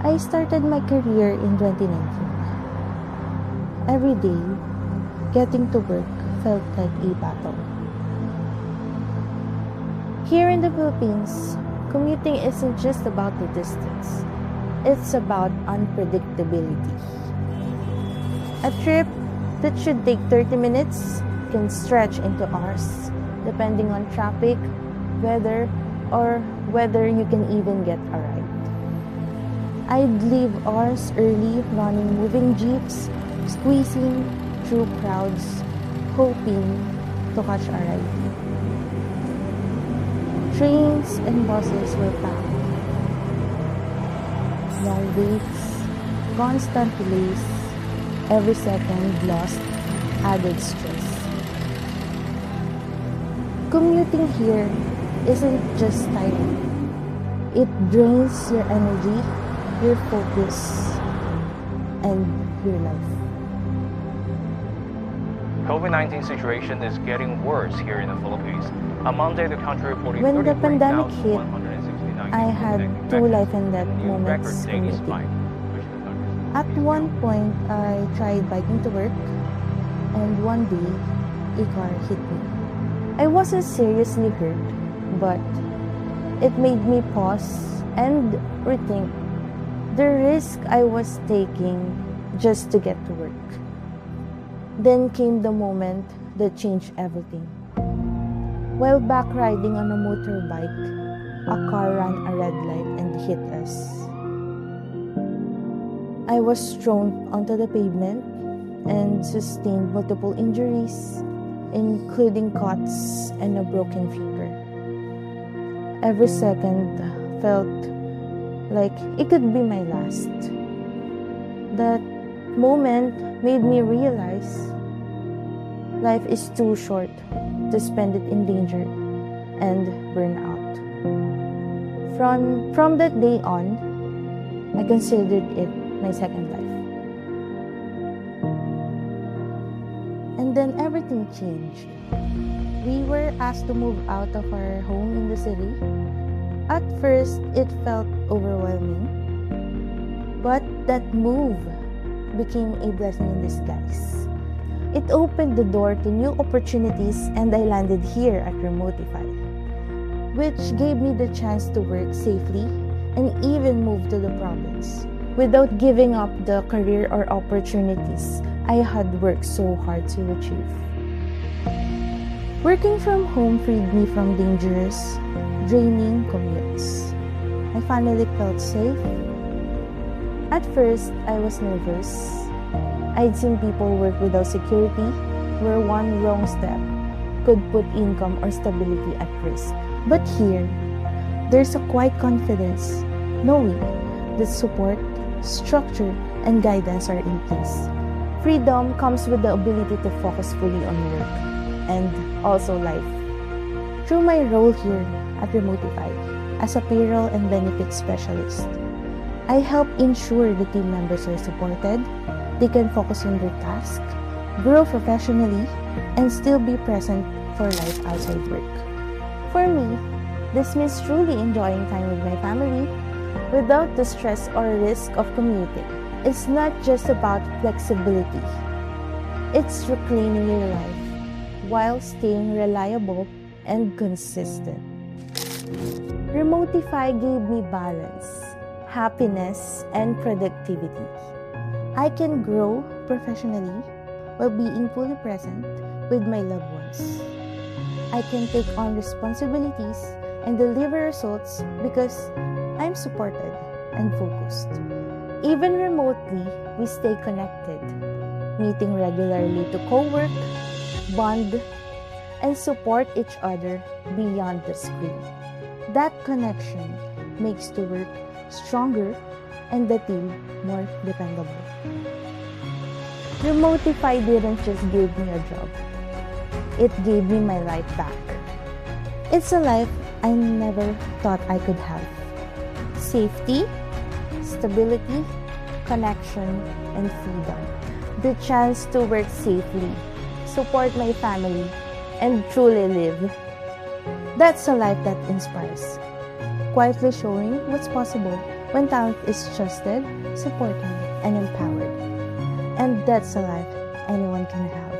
I started my career in 2019. Every day, getting to work felt like a battle. Here in the Philippines, commuting isn't just about the distance. It's about unpredictability. A trip that should take 30 minutes can stretch into hours, depending on traffic, weather, or whether you can even get a ride. I'd leave hours early running moving jeeps, squeezing through crowds, hoping to catch a ride. Trains and buses were packed. Long waits, constant delays, every second lost added stress. Commuting here isn't just tiring. It drains your energy, your focus, and your life. COVID-19 situation is getting worse here in the Philippines. On Monday, the country reported When the pandemic hit, 33,169 I had two life and death moments commuting. At one point, I tried biking to work, and one day, a car hit me. I wasn't seriously hurt, but it made me pause and rethink the risk I was taking just to get to work. Then came the moment that changed everything. While back riding on a motorbike, a car ran a red light and hit us. I was thrown onto the pavement and sustained multiple injuries, including cuts and a broken finger. Every second felt like it could be my last. That moment made me realize life is too short to spend it in danger and burnout. From that day on, I considered it my second life. And then everything changed. We were asked to move out of our home in the city. At first, it felt overwhelming. But that move became a blessing in disguise. It opened the door to new opportunities, and I landed here at Remotify, which gave me the chance to work safely and even move to the province without giving up the career or opportunities I had worked so hard to achieve. Working from home freed me from dangerous, draining commutes. I finally felt safe. At first, I was nervous. I'd seen people work without security, where one wrong step could put income or stability at risk. But here, there's a quiet confidence, knowing that support, structure, and guidance are in place. Freedom comes with the ability to focus fully on work and also life. Through my role here at Remotify as a payroll and benefits specialist, I help ensure the team members are supported, they can focus on their task, grow professionally, and still be present for life outside work. For me, this means truly enjoying time with my family without the stress or risk of commuting. It's not just about flexibility. It's reclaiming your life while staying reliable and consistent. Remotify gave me balance, happiness, and productivity. I can grow professionally while being fully present with my loved ones. I can take on responsibilities and deliver results because I'm supported and focused. Even remotely, we stay connected, meeting regularly to co-work, bond, and support each other beyond the screen. That connection makes the work stronger and the team more dependable. Remotify didn't just give me a job. It gave me my life back. It's a life I never thought I could have. Safety, stability, connection, and freedom. The chance to work safely, support my family, and truly live. That's a life that inspires. quietly showing what's possible when talent is trusted, supported, and empowered. And that's a life anyone can have.